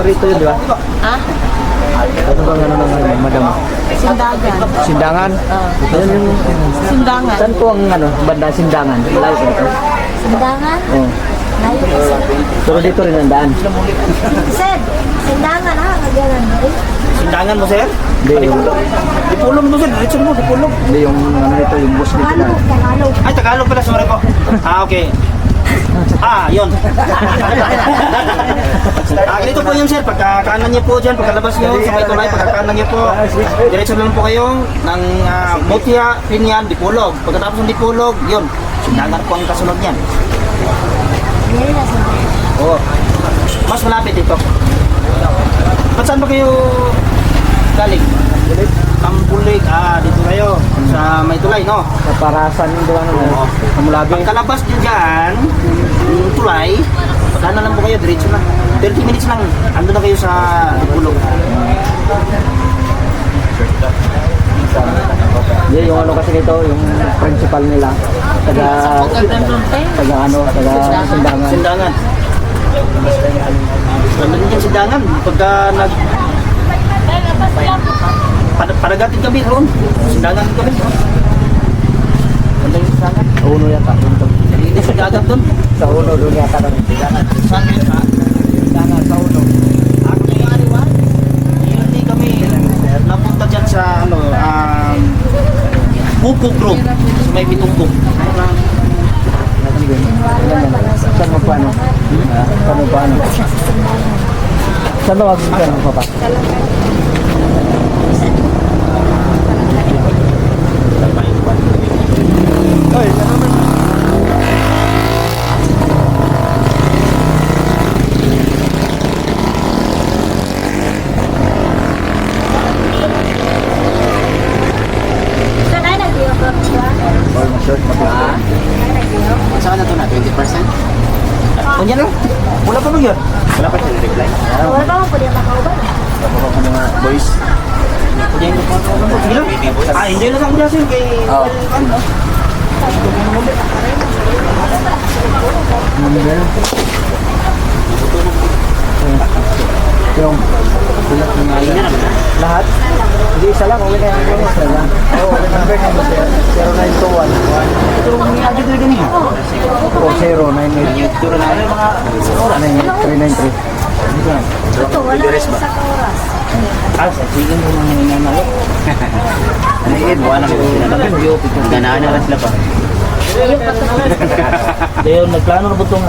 Rito yun, di ba? Ha? Ano bang ano ng madam? Sindagan. Sindangan? Yan yung... Sindangan. Saan po ang ano, banda Sindangan? Layo ko ito. Sindangan? Oo. Layo po sir. Pero dito rin ang daan. Sir, sindangan ha, magalan mo rin. Sindangan mo, sir? Hindi yung... Dipulong mo, sir. Diretso mo, dipulong. Hindi yung ano ito, yung bus dito na. Tagalog. Ay, Tagalog pala, sorry po. Okay. Yun. Ganito po yun, sir. Pagkakanan niyo po dyan, pagkalabas niyo sa may tulay, pagkakanan niyo po, diretso lang po kayo ng Mutia, Pinyan, Dipulog. Pagkatapos ng Dipulog, yun. Sindangan po ang kasunod niyan. Hindi na sir. Oo. Mas malapit dito. Ba't saan ba kayo galing? Tambulig. Dito kayo. Sa may tulay, no? Sa Parasan yung doon ano. Kamulabi. Pagkalabas nyo dyan, yung tulay, pagkana lang po kayo, diretso na. 30 minutes lang, ando na kayo sa Dipulog. Hindi, yung ano kasi nito, yung principal nila. Taga Sindangan. Sindangan. Ano din yung Sindangan? Pagka Padagatin kami roon. Sindangan kami. Ano yung Sindangan? Sa uno yata. Hindi sa dagat doon. Sa uno doon yata kami. Saan yun ha? Sindangan, sa uno. Ako yung ariwan. Hindi kami napunta dyan sa Pupuk Group. Sa may Pitungkok. Saan mo paano? Saan mo paano? Saan mo paano pa? Sir, ay nag-iok ko siya. Saan na ito na? 20%? Kunyan lang. Wala pa ba yun? Wala pa siya reply. Wala ba mo po diyan makauban? Boys. Kunyan ko pa. Sige lang. Enjoy lang ako sir kay... Ano? Yung lahat? Hindi, isa lang. Okay na yung isa lang. Oo, number na mo sir. 0921. Ito, may agad na ganyan. O 0988. Turo na yung mga... 393. Ito, wala na sa oras. Sige mo mga nangyayari. Ano yun? Wala na ko sila. Ganaan na sila pa. Dahil nagplano na ba itong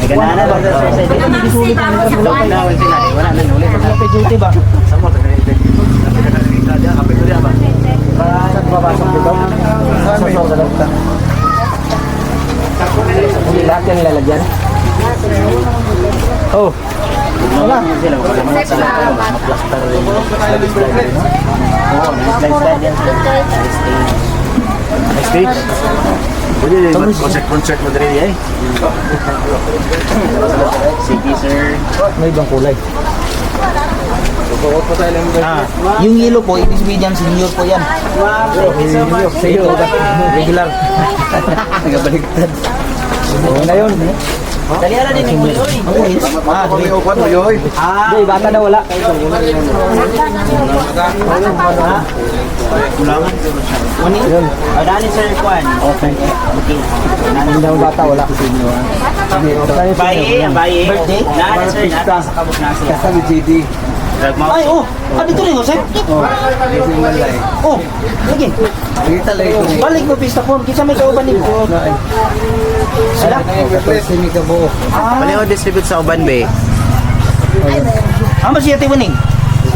ganaan na ba? Hindi sulit ang wala na ulit. Wala pa duty ba? Sa mo, Saan papasok dito? Saan may sa dokta? Hindi lahat yan nilalagyan? Oh. Wala. Ma-plaster rin. Oo, slide yan. Stage. Pwede concert mo rin eh. Sige sir. May ibang kulay. Yung yellow po, ibig sabihin yan, senior po yan. Sa'yo. Regular. Nagabaliktad. Oo na yun. Dali ala din yung uloy. Hindi, bata na wala. Yun. Dali sir, Juan. Okay. Hindi na bata wala. Baye. Birthday? Dali sir, natin sa kabuk nasi. Kasama GD. Ay, dito rin, Jose? Sige. Kita lang ito. Balik mo, pista po. Kisa may kauban din po. Sila? Sini ka buo. Pareho distribute sa Uban Bay. Mas siya tiwaning?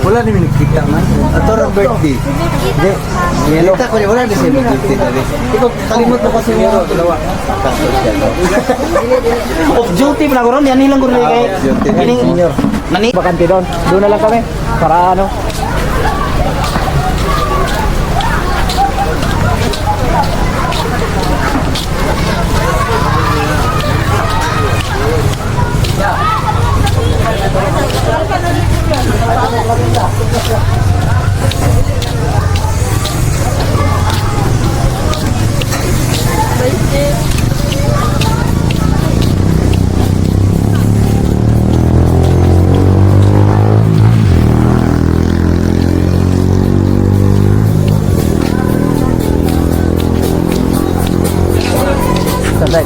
Wala namin nakikita man. Ito ang birthday. Hindi. Yellow. Kita ko wala din siya birthday tali. Ikaw kalimot mo kasi mo dalawa. Off duty pa na ko ron. Yan nilang ko rin kay... Senior. Nani? Bakante doon. Doon na lang kami. Para ano.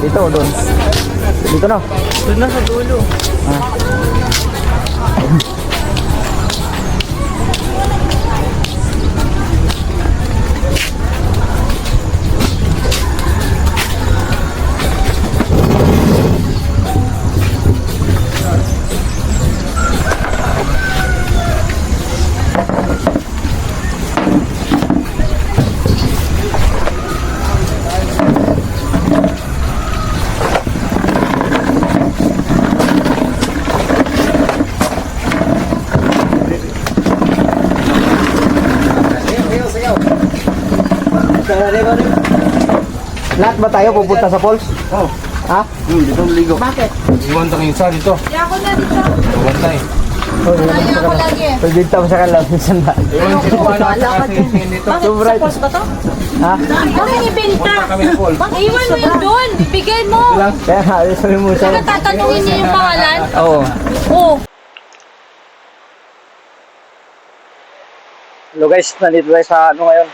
Dito o doon? Dito na. Doon na sa dulo. Lahat ba tayo pupunta sa falls? Oh. Ha? Dito ligo. Bakit? Iwan tayo isa dito. Kaya ako na dito. Iwan tayo. Kaya ako lagi eh. Pwede dito sa kalam. Sanda. Iwan si Juan at Wala ka si dyan. dito. Bakit sa post ba to? Ha? Bakit ibenta? Kami na Paul. Iwan mo yun doon. Bigay mo. Kaya nga, sabi mo sa... Tatanungin niya yung pangalan. Oo. Oo. Hello guys, nandito tayo sa ano ngayon?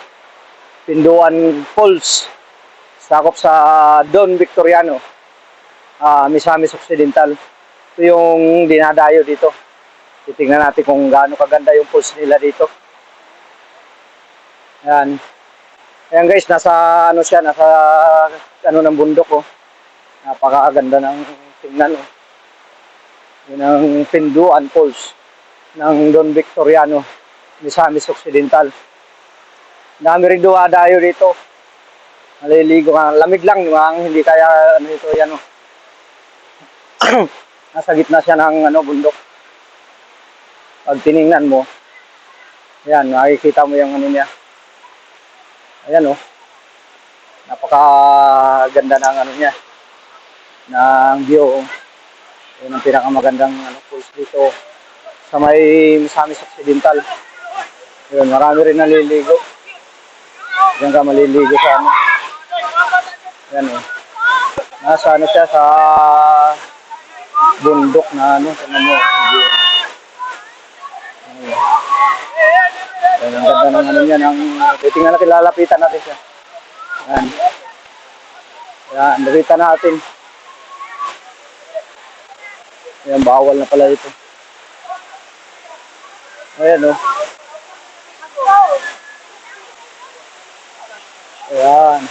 Pinduan Falls. Sakop sa Don Victoriano. Misamis Occidental. Ito yung dinadayo dito. Titingnan natin kung gaano kaganda yung falls nila dito. Ayan. Ayan guys, nasa ano siya, nasa ano ng bundok oh. Napakaganda ng tingnan oh. Yun ang Pinduan Falls ng Don Victoriano, Misamis Occidental. Dami rin duwadayo dito. Maliligo ka. Lamig lang, hindi kaya ano ito yan oh. Nasa gitna siya ng ano, bundok. Pag tiningnan mo, ayan, makikita mo yung ano niya. Ayan oh. Napakaganda ng ano niya. Ng view. Yun ang pinakamagandang ano, falls dito sa may Misamis Occidental. Yun, marami rin naliligo. Diyan ka maliligo sa ano. Ayan oh. Nasa ano siya sa bundok na ano. Tingnan mo. Ayan, ang ganda ng ano niya. Tingnan natin, lalapitan natin siya. Ayan. Ayan, lapitan natin. Ayan, bawal na pala ito. Ayan oh. Ayan.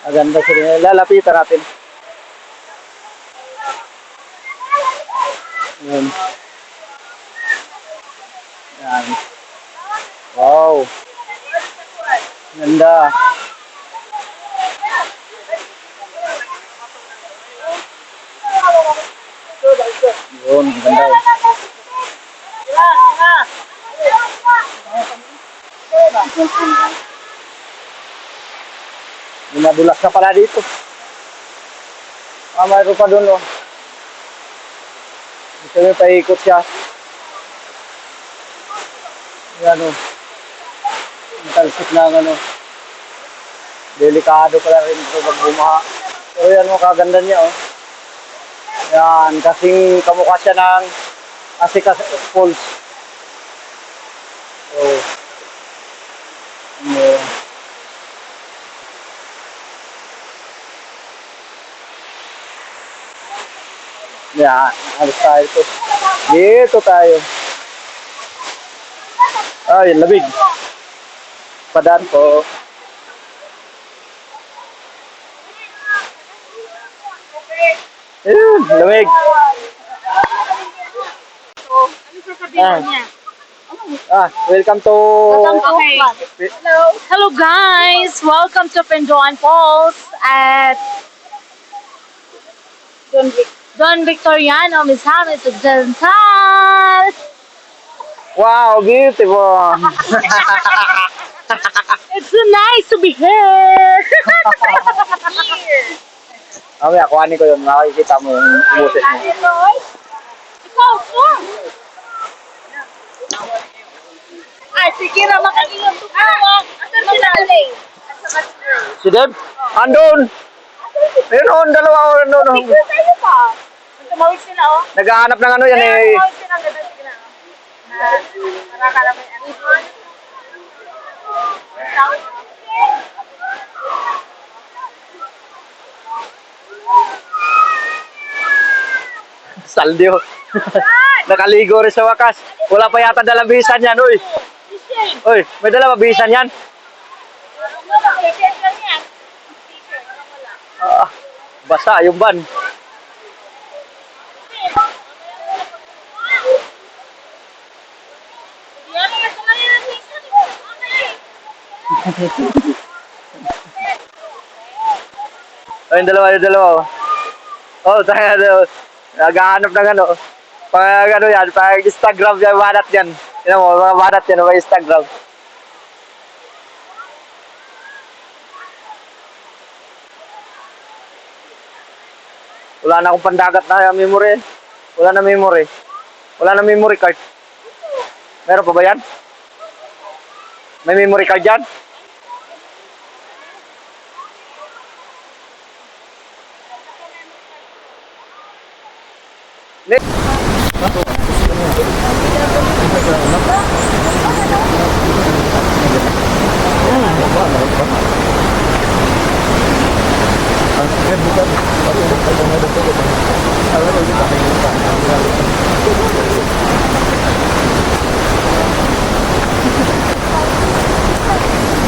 Maganda siya. Lalapitan natin. Ayan. Ayan. Wow. Ganda. Yun, ganda. May madulas na pala dito. Mayroon pa doon, oh. Gusto nyo paikot siya. Yan, oh. Matalsik na, ano. Delikado pala rin ito pag bumaha. Pero yan, oh, kaganda niya, oh. Yan, kasing kamukha siya ng Asikas Falls. Oh. Yan, alis tayo ito. Dito tayo. Ay, labig. Padaan po. Ayun, lamig. Welcome to... Okay. Hello guys! Welcome to Pinduan Falls at Don Victoriano, Misamis Occidental. Wow, beautiful. It's so nice to be here. Mamaya, kuhanin ko yun. Makikita mo yung boses mo. Ikaw po. Ay, sige na, makaingat to po. Asan sila aling? Si Deb? Andun! Ayun, dalawa ko nandun. Picture tayo pa. Tumawid sila, oh. Naghahanap ng ano yan eh. Tumawid sila, ganda sila. Maraka naman yan. Saldio. Nakaligo rin sa wakas. Wala pa yata dalang bihisan yan, uy. Uy, may dala ba bihisan yan? Ah, basa yung van. Ay, yung dalawa. Oh, tayo. Naghahanap ng ano. Pag ano yan, pag Instagram yan, banat yan. Yan mo, mga banat yan, mga Instagram. Wala na akong pandagat na memory. Wala na memory. Wala na memory card. Meron pa ba yan? May memory card yan?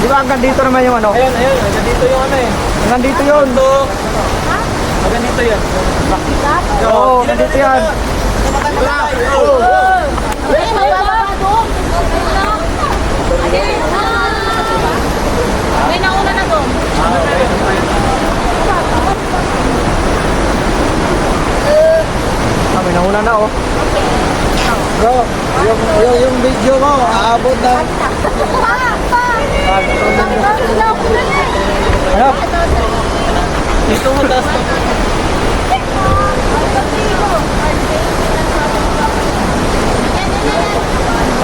Di ba hanggang dito naman yung ano? Ayun, hanggang dito yung ano eh. Hanggang dito yun. Hanggang dito yan. Oo, hanggang dito yan. Ay, magbababa doon. May nauna na doon. Ah, may nahuna na oh. Bro, yung video mo, aabot ng... Ano? Dito mo, taas mo.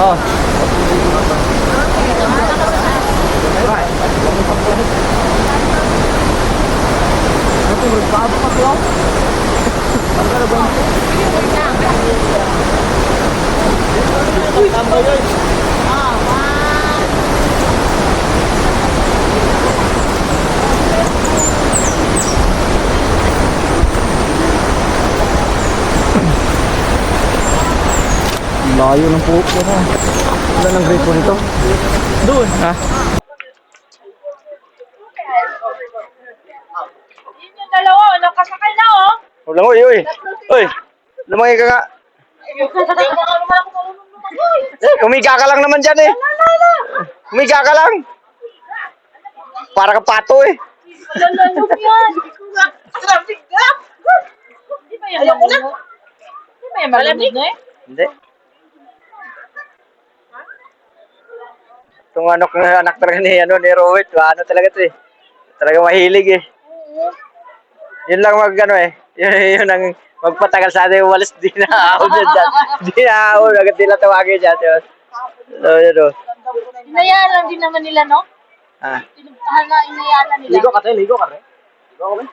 Oh. Layo ng pupo na. Wala ng grade po nito. Doon. Ha? Yun yung dalawa, nakasakay na oh. Wala mo, uy. Uy. Lumangin ka nga. Umiga ka lang naman dyan eh. Umiga ka lang. Para ka pato eh. Malalalo yan. Traffic ka. Di ba yan? Ayoko na. Di ba yan malamig na eh? Hindi. Itong anak talaga ni Rowet, ano talaga to eh. Talaga mahilig eh. Yun lang ano eh. Yun ang magpatagal sa atin walis di na ahon dyan. Di na ahon, agad nila tawagin dyan. Yun. Inayaan lang din naman nila, no? Ah. Pinuntahan na inayaan na nila. Ligo ka, ligo ka. Ligo ka,